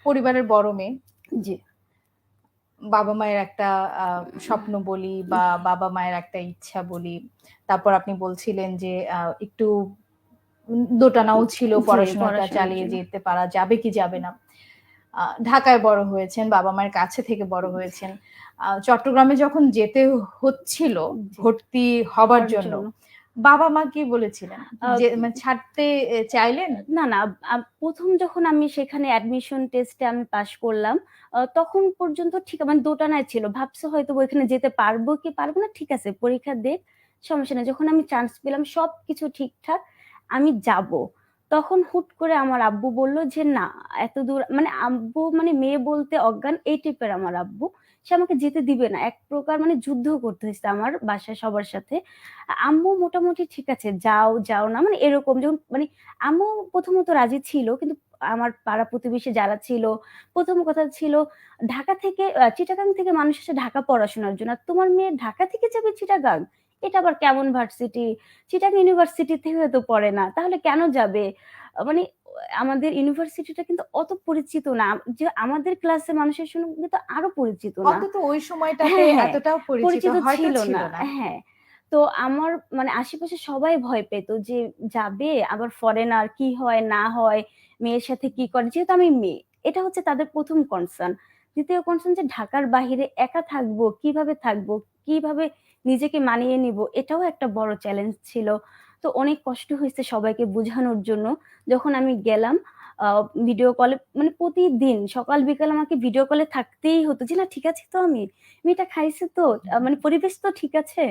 পরিবারের বড় মেয়ে। জি। বাবা-মায়ের একটা স্বপ্ন বলি বা বাবা-মায়ের একটা ইচ্ছা বলি। তারপর আপনি বলছিলেন যে একটু দোটানাও ছিল জি, পড়াশোনাটা পড়াশোনার চালিয়ে জন্য। যেতে পারা যাবে কি যাবে না। ঢাকায় বড় হয়েছেন, বাবা-মায়ের কাছে থেকে বড় হয়েছেন। চট্টগ্রামে যখন যেতে হচ্ছিল জি, ভর্তি হবার হওয়ার জন্য, জন্য। বাবা-মা কি বলেছিলেন? আ যে মানে ছাড়তে চাইলেন? না, না। ১ম যখন আমি সেখানে অ্যাডমিশন টেস্টে আমি পাস করলাম, তখন পর্যন্ত ঠিক মানে দোটানায় ছিল। ভাবছে হয়তোবা ওইখানে যেতে পারবো কি পারবো না, ঠিক আছে পরীক্ষা দে, সমস্যা নাই। যখন আমি চান্স পেলাম সবকিছু ঠিকঠাক, আমি যাবো। তখন হুট করে আমার আব্বু বলল যে, "না, এতদূর" মানে আব্বু মানে মেয়ে বলতে অজ্ঞান এই টাইপের আমার আব্বু। সে আমাকে যেতে দিবে না। এক প্রকার মানে যুদ্ধ করতে হইছে আমার বাসায় সবার সাথে। আম্মু মোটামুটি ঠিক আছে, যাও, যাও না মানে এরকম যখন মানে আম্মু প্রথমত রাজি ছিল। কিন্তু আমার পাড়া প্রতিবেশী যারা ছিল, ১ম কথা ছিল ঢাকা থেকে চিটাগাং থেকে মানুষ আসে ঢাকা পড়াশোনার জন্য। আর তোমার মেয়ে ঢাকা থেকে যাবে চিটাগাং? এটা আবার কেমন ভার্সিটি? চিটাগাং ইউনিভার্সিটি থেকেও তো পড়ে না। তাহলে কেন যাবে? মানে আমাদের ইউনিভার্সিটিটা কিন্তু অত পরিচিত না। যে আমাদের ক্লাসের মানুষের সঙ্গে তো আরো পরিচিত না। অন্তত ওই সময়টাতে হ্যাঁ, হ্যাঁ। এতটাও পরিচিত পরিচিত হয়তো ছিল ছিল না। না। হ্যাঁ। তো আমার মানে আশেপাশে সবাই ভয় পেত যে যাবে আবার ফরেনার কি হয় না হয়, মেয়ের সাথে কি করে? যেহেতু আমি মেয়ে। এটা হচ্ছে তাদের ১ম কনসার্ন। ২য় কনসার্ন যে ঢাকার বাহিরে একা থাকবো, কিভাবে থাকবো? কিভাবে নিজেকে মানিয়ে নিবো? এটাও একটা বড় চ্যালেঞ্জ ছিল। তো অনেক কষ্ট হইছে সবাইকে বুঝানোর জন্য। যখন আমি গেলাম আ ভিডিও কলে মানে প্রতিদিন সকাল বিকাল আমাকে ভিডিও কলে থাকতেই হতো যে, "না ঠিক আছি তো আমি? মেয়েটা খাইছে তো? মানে পরিবেশ তো ঠিক আছে?"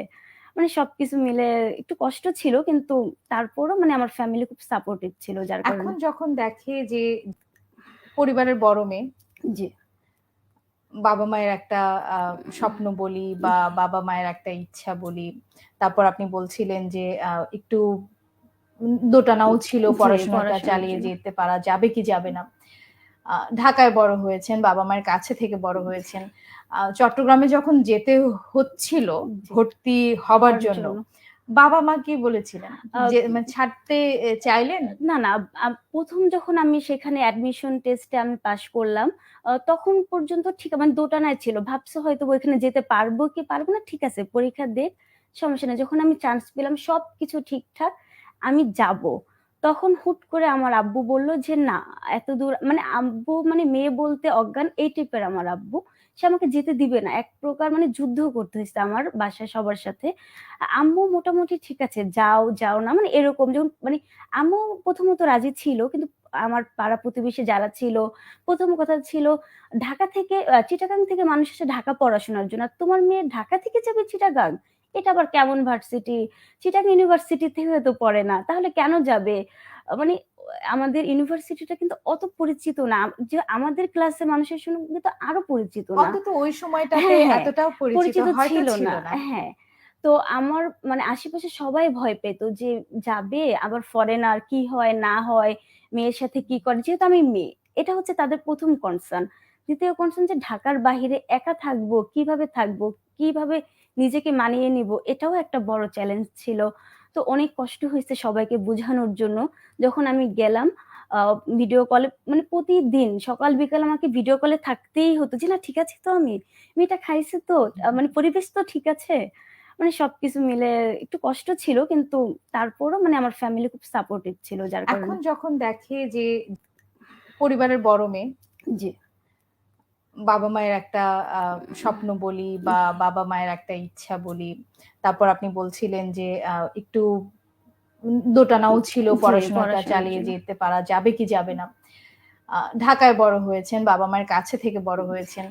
মানে সবকিছু মিলে একটু কষ্ট ছিল কিন্তু তারপরও মানে আমার ফ্যামিলি খুব সাপোর্টিভ ছিল যার এখন কারণে। যখন দেখে যে পরিবারের বড় মেয়ে, জি, বাবা-মায়ের একটা স্বপ্ন বলি বা বাবা-মায়ের একটা ইচ্ছা বলি। তারপর আপনি বলছিলেন যে একটু দোটানাও ছিল জি, পড়াশোনাটা পড়াশোনার চালিয়ে জন্য। যেতে পারা যাবে কি যাবে না। ঢাকায় বড় হয়েছেন, বাবা-মায়ের কাছে থেকে বড় হয়েছেন। চট্টগ্রামে যখন যেতে হচ্ছিল জি, ভর্তি হবার হওয়ার জন্য, জন্য। বাবা-মা কি বলেছিলেন? আ যে মানে ছাড়তে চাইলেন? না, না। ১ম যখন আমি সেখানে অ্যাডমিশন টেস্টে আমি পাস করলাম, তখন পর্যন্ত ঠিক মানে দোটানায় ছিল। ভাবছে হয়তোবা ওইখানে যেতে পারবো কি পারবো না, ঠিক আছে পরীক্ষা দে, সমস্যা নাই। যখন আমি চান্স পেলাম সবকিছু ঠিকঠাক, আমি যাবো। তখন হুট করে আমার আব্বু বলল যে, "না, এতদূর" মানে আব্বু মানে মেয়ে বলতে অজ্ঞান এই টাইপের আমার আব্বু। সে আমাকে যেতে দিবে না। এক প্রকার মানে যুদ্ধ করতে হইছে আমার বাসায় সবার সাথে। আম্মু মোটামুটি ঠিক আছে, যাও, যাও না মানে এরকম যখন মানে আম্মু প্রথমত রাজি ছিল। কিন্তু আমার পাড়া প্রতিবেশী যারা ছিল, ১ম কথা ছিল ঢাকা থেকে চিটাগাং থেকে মানুষ আসে ঢাকা পড়াশোনার জন্য। আর তোমার মেয়ে ঢাকা থেকে যাবে চিটাগাং? এটা আবার কেমন ভার্সিটি? চিটাগাং ইউনিভার্সিটি থেকেও তো পড়ে না। তাহলে কেন যাবে? মানে আমাদের ইউনিভার্সিটিটা কিন্তু অত পরিচিত না। যে আমাদের ক্লাসের মানুষের সঙ্গে তো আরো পরিচিত না। অন্তত ওই সময়টাতে হ্যাঁ, হ্যাঁ। এতটাও পরিচিত পরিচিত হয়তো ছিল ছিল না। না। হ্যাঁ। তো আমার মানে আশেপাশে সবাই ভয় পেত যে যাবে আবার ফরেনার কি হয় না হয়, মেয়ের সাথে কি করে? যেহেতু আমি মেয়ে। এটা হচ্ছে তাদের ১ম কনসার্ন। ২য় কনসার্ন যে ঢাকার বাহিরে একা থাকবো, কিভাবে থাকবো? কিভাবে নিজেকে মানিয়ে নিবো? এটাও একটা বড় চ্যালেঞ্জ ছিল। তো অনেক কষ্ট হইছে সবাইকে বুঝানোর জন্য। যখন আমি গেলাম আ ভিডিও কলে মানে প্রতিদিন সকাল বিকাল আমাকে ভিডিও কলে থাকতেই হতো যে, "না ঠিক আছি তো আমি? মেয়েটা খাইছে তো? মানে পরিবেশ তো ঠিক আছে?" মানে সবকিছু মিলে একটু কষ্ট ছিল কিন্তু তারপরও মানে আমার ফ্যামিলি খুব সাপোর্টিভ ছিল যার এখন কারণে। যখন দেখে যে পরিবারের বড় মেয়ে, জি, বাবা-মায়ের একটা স্বপ্ন বলি বা বাবা-মায়ের একটা ইচ্ছা বলি। তারপর আপনি বলছিলেন যে একটু দোটানাও ছিল জি, পড়াশোনাটা পড়াশোনার চালিয়ে জন্য। যেতে পারা যাবে কি যাবে না। ঢাকায় বড় হয়েছেন, বাবা-মায়ের কাছে থেকে বড় হয়েছেন।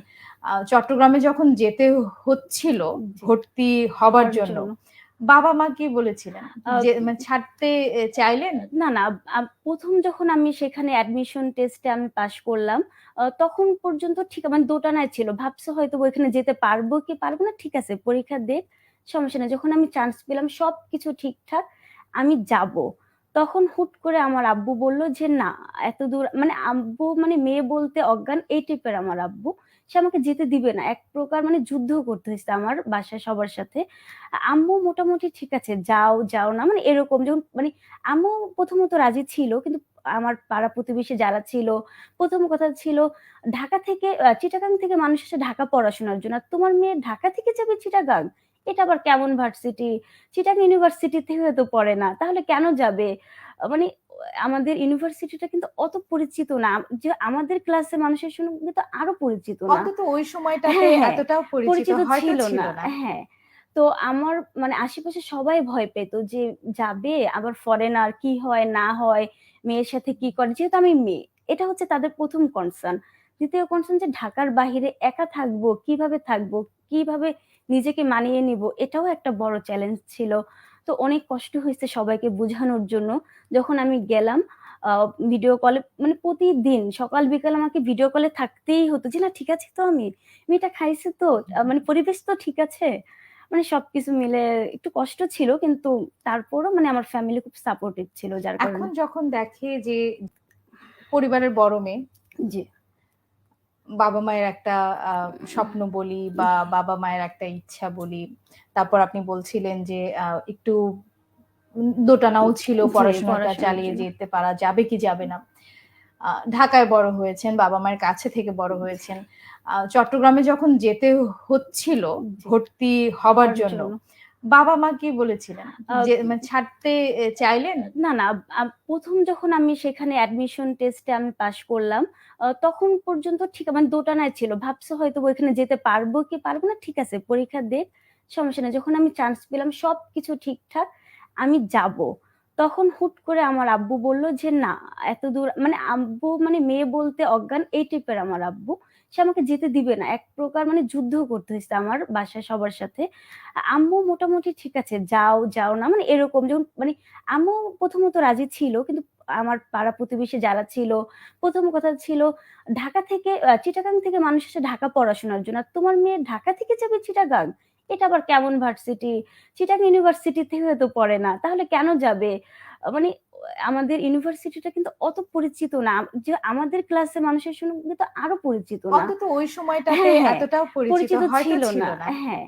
চট্টগ্রামে যখন যেতে হচ্ছিল জি, ভর্তি হবার হওয়ার জন্য, জন্য। বাবা-মা কি বলেছিলেন? আ যে মানে ছাড়তে চাইলেন? না, না। ১ম যখন আমি সেখানে অ্যাডমিশন টেস্টে আমি পাস করলাম, তখন পর্যন্ত ঠিক মানে দোটানায় ছিল। ভাবছে হয়তোবা ওইখানে যেতে পারবো কি পারবো না, ঠিক আছে পরীক্ষা দে, সমস্যা নাই। যখন আমি চান্স পেলাম সবকিছু ঠিকঠাক, আমি যাবো। তখন হুট করে আমার আব্বু বলল যে, "না, এতদূর" মানে আব্বু মানে মেয়ে বলতে অজ্ঞান এই টাইপের আমার আব্বু। সে আমাকে যেতে দিবে না। এক প্রকার মানে যুদ্ধ করতে হইছে আমার বাসায় সবার সাথে। আম্মু মোটামুটি ঠিক আছে, যাও, যাও না মানে এরকম যখন মানে আম্মু প্রথমত রাজি ছিল। কিন্তু আমার পাড়া প্রতিবেশী যারা ছিল, ১ম কথা ছিল ঢাকা থেকে চিটাগাং থেকে মানুষ আসে ঢাকা পড়াশোনার জন্য। আর তোমার মেয়ে ঢাকা থেকে যাবে চিটাগাং? এটা আবার কেমন ভার্সিটি? চিটাগাং ইউনিভার্সিটি থেকেও তো পড়ে না। তাহলে কেন যাবে? মানে আমাদের ইউনিভার্সিটিটা কিন্তু অত পরিচিত না। যে আমাদের ক্লাসের মানুষের সঙ্গে কিন্তু আরো পরিচিত না। অন্তত ওই সময়টাতে হ্যাঁ, হ্যাঁ, এতটাও পরিচিত পরিচিত হয়তো ছিল ছিল না। না। হ্যাঁ। তো আমার মানে আশেপাশে সবাই ভয় পেত যে যাবে আবার ফরেনার কি হয় না হয়, মেয়ের সাথে কি করে? যেহেতু আমি মেয়ে, এটা হচ্ছে তাদের ১ম কনসার্ন। ২য় কনসার্ন যে ঢাকার বাহিরে একা থাকবো, কিভাবে থাকবো? কিভাবে নিজেকে মানিয়ে নিবো? এটাও একটা বড় চ্যালেঞ্জ ছিল। তো অনেক কষ্ট হইছে সবাইকে বুঝানোর জন্য। যখন আমি গেলাম আ ভিডিও কলে মানে প্রতিদিন সকাল বিকাল আমাকে ভিডিও কলে থাকতেই হতো যে, "না ঠিক আছি তো আমি? মেয়েটা খাইছে তো? মানে পরিবেশ তো ঠিক আছে?" মানে সবকিছু মিলে একটু কষ্ট ছিল কিন্তু তারপরও মানে আমার ফ্যামিলি খুব সাপোর্টিভ ছিল যার এখন কারণে যখন দেখে যে পরিবারের বড় মেয়ে, জি, বাবা-মায়ের একটা স্বপ্ন বলি বা বাবা-মায়ের একটা ইচ্ছা বলি। তারপর আপনি বলছিলেন যে একটু দোটানাও ছিল জি, পড়াশোনাটা পড়াশোনার চালিয়ে জন্য। যেতে পারা যাবে কি যাবে না। ঢাকায় বড় হয়েছেন, বাবা-মায়ের কাছে থেকে বড় হয়েছেন। চট্টগ্রামে যখন যেতে হচ্ছিল জি, ভর্তি হবার হওয়ার জন্য, জন্য। বাবা-মা কি বলেছিলেন? আ যে মানে ছাড়তে চাইলেন? না, না। ১ম যখন আমি সেখানে অ্যাডমিশন টেস্টে আমি পাস করলাম, তখন পর্যন্ত ঠিক মানে দোটানায় ছিল। ভাবছে হয়তোবা ওইখানে যেতে পারবো কি পারবো না, ঠিক আছে পরীক্ষা দে, সমস্যা নাই। যখন আমি চান্স পেলাম সবকিছু ঠিকঠাক, আমি যাবো। তখন হুট করে আমার আব্বু বলল যে, "না, এতদূর" মানে আব্বু মানে মেয়ে বলতে অজ্ঞান এই টাইপের আমার আব্বু। সে আমাকে যেতে দিবে না। এক প্রকার মানে যুদ্ধ করতে হইছে আমার বাসায় সবার সাথে। আম্মু মোটামুটি ঠিক আছে, যাও, যাও না মানে এরকম যখন মানে আম্মু প্রথমত রাজি ছিল। কিন্তু আমার পাড়া প্রতিবেশী যারা ছিল, ১ম কথা ছিল ঢাকা থেকে চিটাগাং থেকে মানুষ আসে ঢাকা পড়াশোনার জন্য। আর তোমার মেয়ে ঢাকা থেকে যাবে চিটাগাং? এটা আবার কেমন ভার্সিটি? চিটাগাং ইউনিভার্সিটি থেকেও তো পড়ে না। তাহলে কেন যাবে? মানে আমাদের ইউনিভার্সিটিটা কিন্তু অত পরিচিত না। যে আমাদের ক্লাসের মানুষের সঙ্গে কিন্তু আরো পরিচিত না। অন্তত ওই সময়টাতে হ্যাঁ, হ্যাঁ, এতটাও পরিচিত পরিচিত হয়তো ছিল ছিল না। না। হ্যাঁ।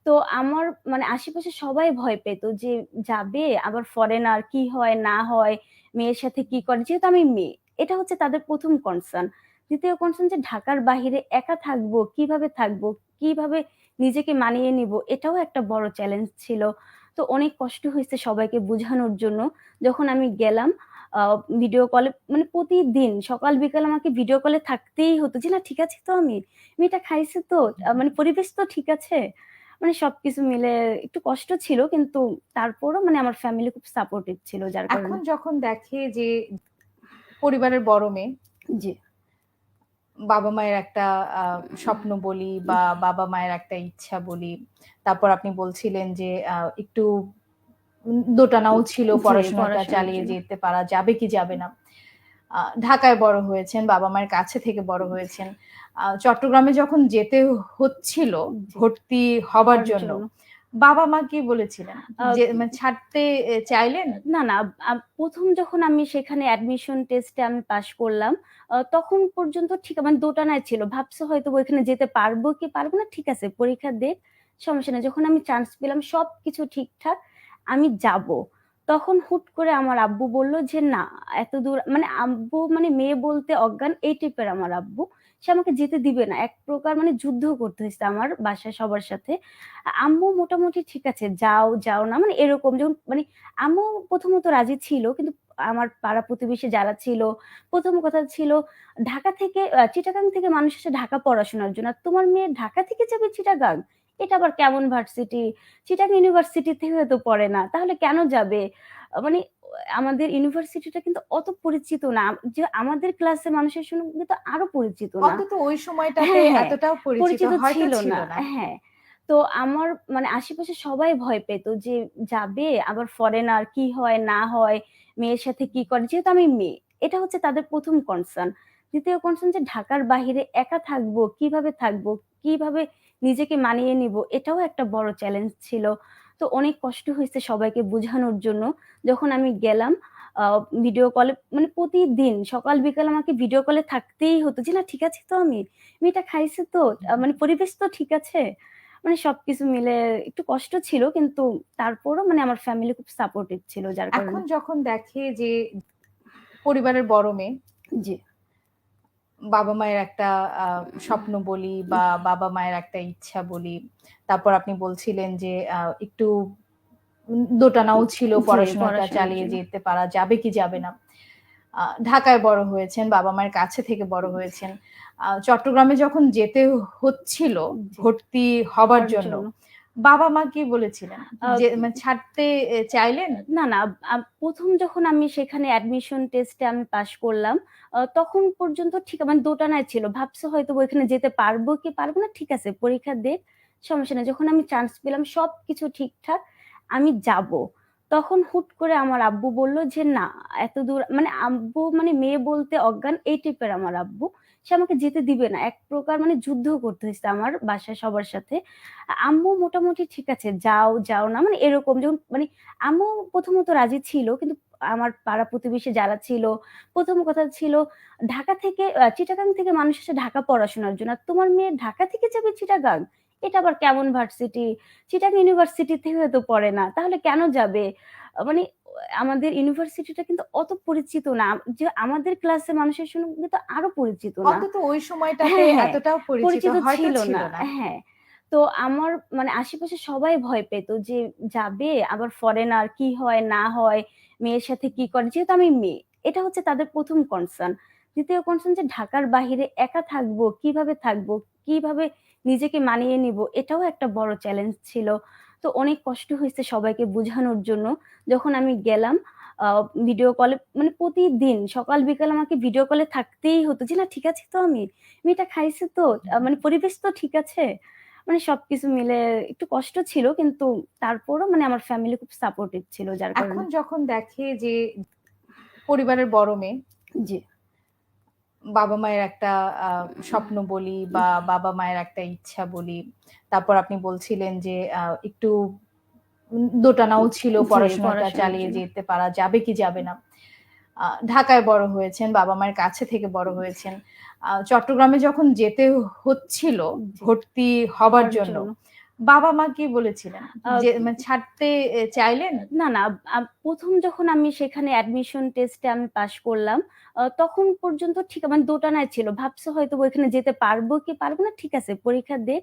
তো আমার মানে আশেপাশে সবাই ভয় পেত যে যাবে আবার ফরেনার কি হয় না হয়, মেয়ের সাথে কি করে? যেহেতু আমি মেয়ে, এটা হচ্ছে তাদের ১ম কনসার্ন। ২য় কনসার্ন যে ঢাকার বাহিরে একা থাকবো, কিভাবে থাকবো? কিভাবে নিজেকে মানিয়ে নিবো? এটাও একটা বড় চ্যালেঞ্জ ছিল। তো অনেক কষ্ট হইছে সবাইকে বুঝানোর জন্য। যখন আমি গেলাম আ ভিডিও কলে মানে প্রতিদিন সকাল বিকাল আমাকে ভিডিও কলে থাকতেই হতো যে, "না ঠিক আছি তো আমি? মেয়েটা খাইছে তো? মানে পরিবেশ তো ঠিক আছে?" মানে সবকিছু মিলে একটু কষ্ট ছিল কিন্তু তারপরও মানে আমার ফ্যামিলি খুব সাপোর্টিভ ছিল যার এখন কারণে যখন দেখে যে পরিবারের বড় মেয়ে, জি, বাবা-মায়ের একটা স্বপ্ন বলি বা বাবা-মায়ের একটা ইচ্ছা বলি। তারপর আপনি বলছিলেন যে একটু দোটানাও ছিল জি, পড়াশোনাটা পড়াশোনার চালিয়ে জন্য। যেতে পারা যাবে কি যাবে না। ঢাকায় বড় হয়েছেন, বাবা-মায়ের কাছে থেকে বড় হয়েছেন। চট্টগ্রামে যখন যেতে হচ্ছিল জি, ভর্তি হবার হওয়ার জন্য, জন্য। বাবা-মা কি বলেছিলেন? আ যে মানে ছাড়তে চাইলেন? না, না। ১ম যখন আমি সেখানে অ্যাডমিশন টেস্টে আমি পাস করলাম, তখন পর্যন্ত ঠিক মানে দোটানায় ছিল। ভাবছে হয়তোবা ওইখানে যেতে পারবো কি পারবো না, ঠিক আছে পরীক্ষা দে, সমস্যা নাই। যখন আমি চান্স পেলাম সবকিছু ঠিকঠাক, আমি যাবো। তখন হুট করে আমার আব্বু বলল যে, "না, এতদূর" মানে আব্বু মানে মেয়ে বলতে অজ্ঞান এই টাইপের আমার আব্বু। সে আমাকে যেতে দিবে না। এক প্রকার মানে যুদ্ধ করতে হইছে আমার বাসায় সবার সাথে। আম্মু মোটামুটি ঠিক আছে, যাও, যাও না মানে এরকম যখন মানে আম্মু প্রথমত রাজি ছিল। কিন্তু আমার পাড়া প্রতিবেশী যারা ছিল, ১ম কথা ছিল ঢাকা থেকে চিটাগাং থেকে মানুষ আসে ঢাকা পড়াশোনার জন্য। আর তোমার মেয়ে ঢাকা থেকে যাবে চিটাগাং? এটা আবার কেমন ভার্সিটি? চিটাগাং ইউনিভার্সিটি থেকেও তো পড়ে না। তাহলে কেন যাবে? মানে আমাদের ইউনিভার্সিটিটা কিন্তু অত পরিচিত না। যে আমাদের ক্লাসের মানুষের সঙ্গে কিন্তু আরো পরিচিত না। অন্তত ওই সময়টাতে হ্যাঁ, হ্যাঁ, এতটাও পরিচিত পরিচিত হয়তো ছিল ছিল না। না। হ্যাঁ। তো আমার মানে আশেপাশে সবাই ভয় পেত যে যাবে আবার ফরেনার কি হয় না হয়, মেয়ের সাথে কি করে? যেহেতু আমি মেয়ে, এটা হচ্ছে তাদের ১ম কনসার্ন। ২য় কনসার্ন যে ঢাকার বাহিরে একা থাকবো, কিভাবে থাকবো? কিভাবে নিজেকে মানিয়ে নিবো? এটাও একটা বড় চ্যালেঞ্জ ছিল। তো অনেক কষ্ট হইছে সবাইকে বুঝানোর জন্য। যখন আমি গেলাম আ ভিডিও কলে মানে প্রতিদিন সকাল বিকাল আমাকে ভিডিও কলে থাকতেই হতো যে, "না ঠিক আছি তো আমি? মেয়েটা খাইছে তো? মানে পরিবেশ তো ঠিক আছে?" মানে সবকিছু মিলে একটু কষ্ট ছিল কিন্তু তারপরও মানে আমার ফ্যামিলি খুব সাপোর্টিভ ছিল যার কারণে এখন যখন দেখে যে পরিবারের বড় মেয়ে। জি। বাবা-মায়ের একটা স্বপ্ন বলি বা বাবা-মায়ের একটা ইচ্ছা বলি। তারপর আপনি বলছিলেন যে একটু দোটানাও ছিল জি, পড়াশোনাটা পড়াশোনার চালিয়ে জন্য। যেতে পারা যাবে কি যাবে না। ঢাকায় বড় হয়েছেন, বাবা-মায়ের কাছে থেকে বড় হয়েছেন। চট্টগ্রামে যখন যেতে হচ্ছিল জি, ভর্তি হবার হওয়ার জন্য, জন্য। বাবা-মা কি বলেছিলেন? আ যে মানে ছাড়তে চাইলেন? না, না। ১ম যখন আমি সেখানে অ্যাডমিশন টেস্টে আমি পাস করলাম, তখন পর্যন্ত ঠিক মানে দোটানায় ছিল। ভাবছে হয়তোবা ওইখানে যেতে পারবো কি পারবো না, ঠিক আছে পরীক্ষা দে, সমস্যা নাই। যখন আমি চান্স পেলাম সবকিছু ঠিকঠাক, আমি যাবো। তখন হুট করে আমার আব্বু বলল যে, "না, এতদূর" মানে আব্বু মানে মেয়ে বলতে অজ্ঞান এই টাইপের আমার আব্বু। সে আমাকে যেতে দিবে না। এক প্রকার মানে যুদ্ধ করতে হইছে আমার বাসায় সবার সাথে। আম্মু মোটামুটি ঠিক আছে, যাও, যাও না মানে এরকম যখন মানে আম্মু প্রথমত রাজি ছিল। কিন্তু আমার পাড়া-প্রতিবেশী যারা ছিল, ১ম কথা ছিল ঢাকা থেকে চিটাগাং থেকে মানুষ আসে ঢাকা পড়াশোনার জন্য। আর তোমার মেয়ে ঢাকা থেকে যাবে চিটাগাং? এটা আবার কেমন ভার্সিটি? চিটাগাং ইউনিভার্সিটি থেকেও তো পড়ে না। তাহলে কেন যাবে? মানে আমাদের ইউনিভার্সিটিটা কিন্তু অত পরিচিত না। যে আমাদের ক্লাসের মানুষের সঙ্গে তো আরো পরিচিত না। অন্তত ওই সময়টাতে হ্যাঁ, হ্যাঁ। এতটাও পরিচিত পরিচিত হয়তো ছিল ছিল না। না। হ্যাঁ। তো আমার মানে আশেপাশে সবাই ভয় পেত যে যাবে আবার ফরেনার কি হয় না হয়, মেয়ের সাথে কি করে? যেহেতু আমি মেয়ে। এটা হচ্ছে তাদের ১ম কনসার্ন। ২য় কনসার্ন যে ঢাকার বাহিরে একা থাকবো, কিভাবে থাকবো? কিভাবে নিজেকে মানিয়ে নিবো? এটাও একটা বড় চ্যালেঞ্জ ছিল। তো অনেক কষ্ট হইছে সবাইকে বুঝানোর জন্য। যখন আমি গেলাম আ ভিডিও কলে মানে প্রতিদিন সকাল বিকাল আমাকে ভিডিও কলে থাকতেই হতো যে, "না ঠিক আছি তো আমি? মেয়েটা খাইছে তো? মানে পরিবেশ তো ঠিক আছে?" মানে সবকিছু মিলে একটু কষ্ট ছিল কিন্তু তারপরও মানে আমার ফ্যামিলি খুব সাপোর্টিভ ছিল যার এখন কারণে যখন দেখে যে পরিবারের বড় মেয়ে, জি, বাবা-মায়ের একটা স্বপ্ন বলি বা বাবা-মায়ের একটা ইচ্ছা বলি। তারপর আপনি বলছিলেন যে একটু দোটানাও ছিল জি, পড়াশোনাটা পড়াশোনার চালিয়ে জন্য। যেতে পারা যাবে কি যাবে না। ঢাকায় বড় হয়েছেন, বাবা-মায়ের কাছে থেকে বড় হয়েছেন। চট্টগ্রামে যখন যেতে হচ্ছিল জি, ভর্তি হবার হওয়ার জন্য, জন্য। বাবা-মা কি বলেছিলেন? আ যে মানে ছাড়তে চাইলেন? না, না। ১ম যখন আমি সেখানে অ্যাডমিশন টেস্টে আমি পাস করলাম, তখন পর্যন্ত ঠিক মানে দোটানায় ছিল। ভাবছে হয়তোবা ওইখানে যেতে পারবো কি পারবো না, ঠিক আছে পরীক্ষা দে,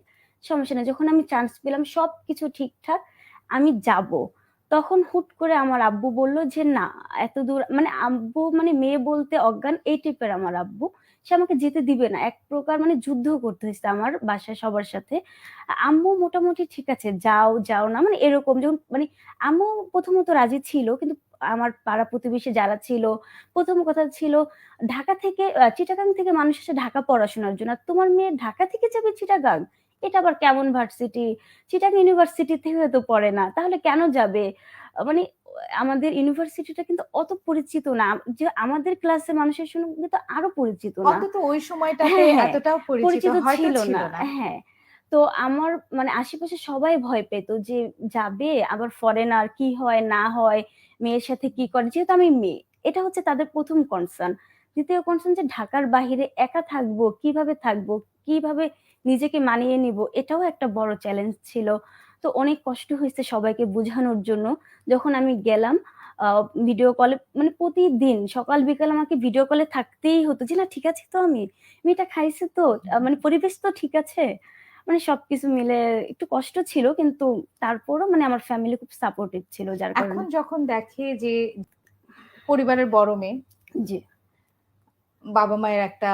সমস্যা নাই। যখন আমি চান্স পেলাম সবকিছু ঠিকঠাক, আমি যাবো। তখন হুট করে আমার আব্বু বলল যে, "না, এতদূর" মানে আব্বু মানে মেয়ে বলতে অজ্ঞান এই টাইপের আমার আব্বু। সে আমাকে যেতে দিবে না। এক প্রকার মানে যুদ্ধ করতে হইছে আমার বাসায় সবার সাথে। আম্মু মোটামুটি ঠিক আছে, যাও, যাও না মানে এরকম যখন মানে আম্মু প্রথমত রাজি ছিল। কিন্তু আমার পাড়া-প্রতিবেশী যারা ছিল, ১ম কথা ছিল ঢাকা থেকে চিটাগাং থেকে মানুষ আসে ঢাকা পড়াশোনার জন্য। আর তোমার মেয়ে ঢাকা থেকে যাবে চিটাগাং? এটা আবার কেমন ভার্সিটি? চিটাগাং ইউনিভার্সিটি থেকেও তো পড়ে না। তাহলে কেন যাবে? মানে আমাদের ইউনিভার্সিটিটা কিন্তু অত পরিচিত না। যে আমাদের ক্লাসের মানুষের সঙ্গে তো আরো পরিচিত না। অন্তত ওই সময়টাতে হ্যাঁ, হ্যাঁ। এতটাও পরিচিত পরিচিত হয়তো ছিল ছিল না। না। হ্যাঁ। তো আমার মানে আশেপাশে সবাই ভয় পেত যে যাবে আবার ফরেনার কি হয় না হয়, মেয়ের সাথে কি করে? যেহেতু আমি মেয়ে। এটা হচ্ছে তাদের ১ম কনসার্ন। ২য় কনসার্ন যে ঢাকার বাহিরে একা থাকবো, কিভাবে থাকবো? কিভাবে নিজেকে মানিয়ে নিবো? এটাও একটা বড় চ্যালেঞ্জ ছিল। তো অনেক কষ্ট হইছে সবাইকে বুঝানোর জন্য। যখন আমি গেলাম আ ভিডিও কলে মানে প্রতিদিন সকাল বিকাল আমাকে ভিডিও কলে থাকতেই হতো যে, "না ঠিক আছি তো আমি? মেয়েটা খাইছে তো? মানে পরিবেশ তো ঠিক আছে?" মানে সবকিছু মিলে একটু কষ্ট ছিল কিন্তু তারপরও মানে আমার ফ্যামিলি খুব সাপোর্টিভ ছিল যার এখন কারণে যখন দেখে যে পরিবারের বড় মেয়ে, জি, বাবা-মায়ের একটা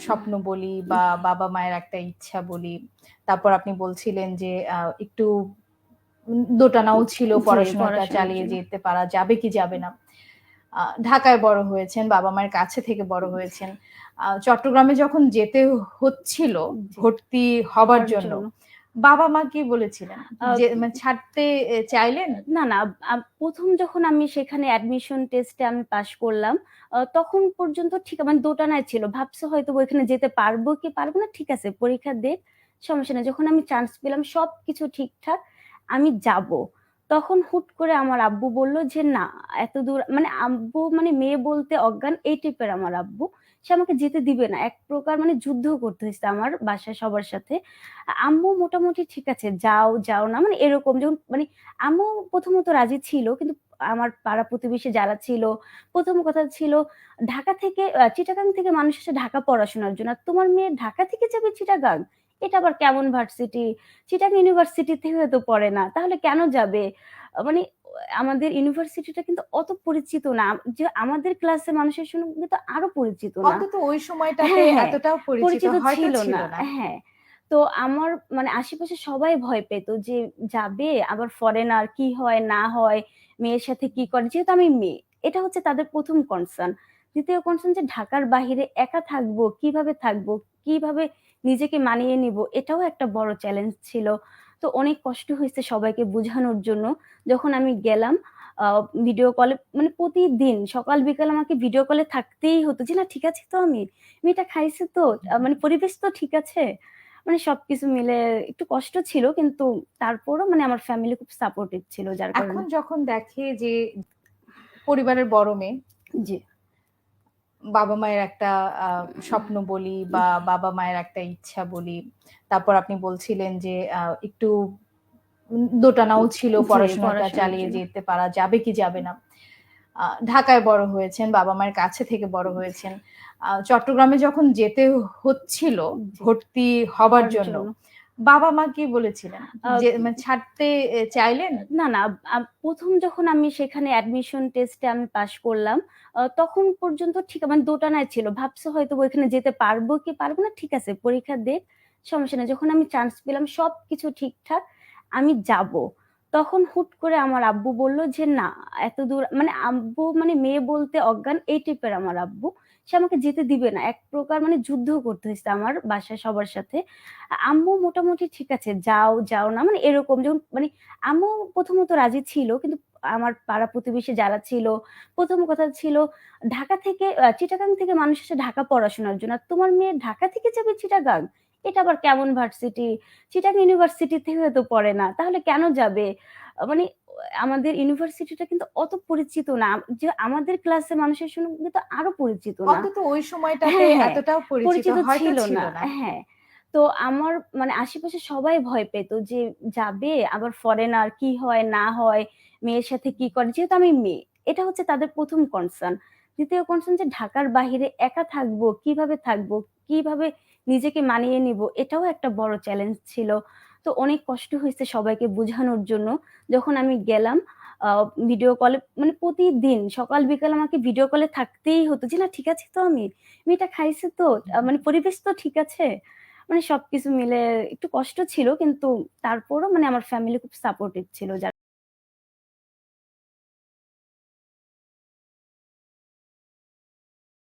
স্বপ্ন বলি বা বাবা-মায়ের একটা ইচ্ছা বলি। তারপর আপনি বলছিলেন যে একটু দোটানাও ছিল জি, পড়াশোনাটা পড়াশোনার চালিয়ে জন্য। যেতে পারা যাবে কি যাবে না। ঢাকায় বড় হয়েছেন, বাবা-মায়ের কাছে থেকে বড় হয়েছেন। চট্টগ্রামে যখন যেতে হচ্ছিল জি, ভর্তি হবার হওয়ার জন্য, জন্য। বাবা-মা কি বলেছিলেন? আ যে মানে ছাড়তে চাইলেন? না, না। ১ম যখন আমি সেখানে অ্যাডমিশন টেস্টে আমি পাস করলাম, তখন পর্যন্ত ঠিক মানে দোটানায় ছিল। ভাবছে হয়তোবা ওইখানে যেতে পারবো কি পারবো না, ঠিক আছে পরীক্ষা দে, সমস্যা নাই। যখন আমি চান্স পেলাম সবকিছু ঠিকঠাক, আমি যাবো। তখন হুট করে আমার আব্বু বলল যে, "না, এতদূর" মানে আব্বু মানে মেয়ে বলতে অজ্ঞান এই টাইপের আমার আব্বু। সে আমাকে যেতে দিবে না। এক প্রকার মানে যুদ্ধ করতে হইছে আমার বাসায় সবার সাথে। আম্মু মোটামুটি ঠিক আছে, যাও, যাও না মানে এরকম যখন মানে আম্মু প্রথমত রাজি ছিল। কিন্তু আমার পাড়া প্রতিবেশী যারা ছিল, প্রথম কথা ছিল ঢাকা থেকে চিটাগাং থেকে মানুষ আসে ঢাকা পড়াশোনার জন্য। আর তোমার মেয়ে ঢাকা থেকে যাবে চিটাগাং? এটা আবার কেমন ভার্সিটি? চিটাগাং ইউনিভার্সিটি থেকেও তো পড়ে না। তাহলে কেন যাবে? মানে আমাদের ইউনিভার্সিটিটা কিন্তু অত পরিচিত না। যে আমাদের ক্লাসে মানুষের সঙ্গে কিন্তু আরো পরিচিত না। অন্তত ওই সময়টাতে হ্যাঁ, হ্যাঁ, এতটাও পরিচিত পরিচিত হয়তো ছিল ছিল না। না। হ্যাঁ। তো আমার মানে আশেপাশে সবাই ভয় পেত যে যাবে আবার ফরেনার কি হয় না হয়, মেয়ের সাথে কি করে? যেহেতু আমি মেয়ে। এটা হচ্ছে তাদের ১ম কনসার্ন। ২য় কনসার্ন যে ঢাকার বাহিরে একা থাকবো, কিভাবে থাকবো? কিভাবে নিজেকে মানিয়ে নিবো? এটাও একটা বড় চ্যালেঞ্জ ছিল। তো অনেক কষ্ট হইছে সবাইকে বুঝানোর জন্য। যখন আমি গেলাম আ ভিডিও কলে মানে প্রতিদিন সকাল বিকাল আমাকে ভিডিও কলে থাকতেই হতো যে, "না ঠিক আছি তো আমি? মেয়েটা খাইছে তো? মানে পরিবেশ তো ঠিক আছে?" মানে সবকিছু মিলে একটু কষ্ট ছিল কিন্তু তারপরও মানে আমার ফ্যামিলি খুব সাপোর্টিভ ছিল যার এখন কারণে যখন দেখে যে পরিবারের বড় মেয়ে, জি, বাবা-মায়ের একটা স্বপ্ন বলি বা বাবা-মায়ের একটা ইচ্ছা বলি। তারপর আপনি বলছিলেন যে একটু দোটানাও ছিল জি পড়াশোনাটা পড়াশোনার চালিয়ে জন্য। যেতে পারা যাবে কি যাবে না। ঢাকায় বড় হয়েছেন, বাবা-মায়ের কাছে থেকে বড় হয়েছেন। চট্টগ্রামে যখন যেতে হচ্ছিল জি, ভর্তি হবার হওয়ার জন্য, জন্য। বাবা-মা কি বলেছিলেন? আ যে মানে ছাড়তে চাইলেন? না, না। ১ম যখন আমি সেখানে অ্যাডমিশন টেস্টে আমি পাস করলাম, তখন পর্যন্ত ঠিক মানে দোটানায় ছিল। ভাবছে হয়তোবা ওইখানে যেতে পারবো কি পারবো না, ঠিক আছে পরীক্ষা দে, সমস্যা নাই। যখন আমি চান্স পেলাম সবকিছু ঠিকঠাক, আমি যাবো। তখন হুট করে আমার আব্বু বলল যে, "না, এতদূর" মানে আব্বু মানে মেয়ে বলতে অজ্ঞান এই টাইপের আমার আব্বু। সে আমাকে যেতে দিবে না। এক প্রকার মানে যুদ্ধ করতে হইছে আমার বাসায় সবার সাথে। আম্মু মোটামুটি ঠিক আছে, যাও, যাও না মানে এরকম যখন মানে আম্মু প্রথমত রাজি ছিল। কিন্তু আমার পাড়া প্রতিবেশী যারা ছিল, ১ম কথা ছিল ঢাকা থেকে চিটাগাং থেকে মানুষ আসে ঢাকা পড়াশোনার জন্য। আর তোমার মেয়ে ঢাকা থেকে যাবে চিটাগাং? এটা আবার কেমন ভার্সিটি? চিটাগাং ইউনিভার্সিটি থেকেও তো পড়ে না। তাহলে কেন যাবে? মানে আমাদের ইউনিভার্সিটিটা কিন্তু অত পরিচিত না। যে আমাদের ক্লাসে মানুষের সঙ্গে কিন্তু আরো পরিচিত না। অন্তত ওই সময়টাতে হ্যাঁ, হ্যাঁ, এতটাও পরিচিত পরিচিত হয়তো ছিল ছিল না। না। হ্যাঁ। তো আমার মানে আশেপাশে সবাই ভয় পেত যে যাবে আবার ফরেনার কি হয় না হয়, মেয়ের সাথে কি করে? যেহেতু আমি মেয়ে। এটা হচ্ছে তাদের ১ম কনসার্ন। ২য় কনসার্ন যে ঢাকার বাহিরে একা থাকবো, কিভাবে থাকবো? কিভাবে নিজেকে মানিয়ে নিবো? এটাও একটা বড় চ্যালেঞ্জ ছিল। তো অনেক কষ্ট হইছে সবাইকে বুঝানোর জন্য। যখন আমি গেলাম আ ভিডিও কলে মানে প্রতিদিন সকাল বিকাল আমাকে ভিডিও কলে থাকতেই হতো যে, "না ঠিক আছি তো আমি? মেয়েটা খাইছে তো? মানে পরিবেশ তো ঠিক আছে?" মানে সবকিছু মিলে একটু কষ্ট ছিল কিন্তু তারপরও মানে আমার ফ্যামিলি খুব সাপোর্টিভ ছিল যার